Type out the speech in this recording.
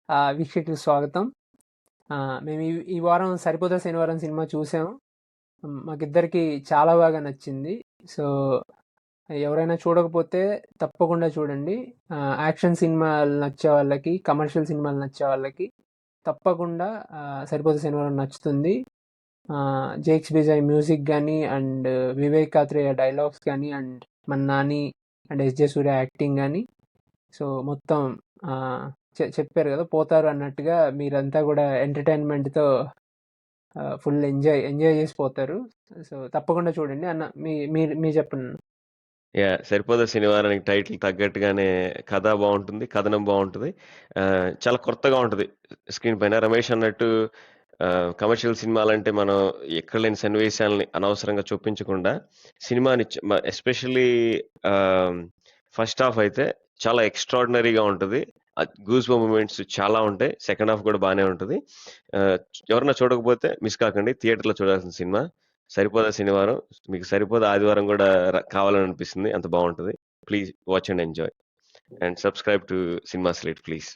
వీక్షకులకు స్వాగతం. మేము ఈ వారం 'సరిపోదా శనివారం' సినిమా చూసాము. మాకిద్దరికి చాలా బాగా నచ్చింది. సో, ఎవరైనా చూడకపోతే తప్పకుండా చూడండి. యాక్షన్ సినిమాలు నచ్చే వాళ్ళకి, కమర్షియల్ సినిమాలు నచ్చే వాళ్ళకి తప్పకుండా 'సరిపోదా శనివారం' నచ్చుతుంది. జేక్స్ బిజాయ్ మ్యూజిక్ కానీ, అండ్ వివేక్ కాత్రేయ డైలాగ్స్ కానీ, అండ్ మన Nani and SJ Surya acting కానీ, సో మొత్తం చెప్పారు కదా, పోతారు అన్నట్టుగా మీరంతా కూడా ఎంటర్టైన్మెంట్తో ఫుల్ ఎంజాయ్ చేసి పోతారు. సో తప్పకుండా చూడండి అన్న. మీరు చెప్పండి. సరిపోదా శనివారానికి టైటిల్ తగ్గట్టుగానే కథ బాగుంటుంది, కథనం బాగుంటుంది, చాలా కొత్తగా ఉంటుంది స్క్రీన్ పైన. రమేష్ అన్నట్టు కమర్షియల్ సినిమాలంటే మనం ఎక్కడ లేని సన్నివేశాలని అనవసరంగా చూపించకుండా సినిమాని ఎస్పెషల్లీ ఫస్ట్ హాఫ్ అయితే చాలా ఎక్స్ట్రాడినరీగా ఉంటుంది. గూస్ మూమెంట్స్ చాలా ఉంటాయి. సెకండ్ హాఫ్ కూడా బాగానే ఉంటుంది. ఎవరన్నా చూడకపోతే మిస్ కాకండి. థియేటర్లో చూడాల్సిన సినిమా సరిపోదా శనివారం. మీకు సరిపోదా ఆదివారం కూడా కావాలని అనిపిస్తుంది, అంత బాగుంటుంది. Please watch and enjoy and subscribe to cinema slate please.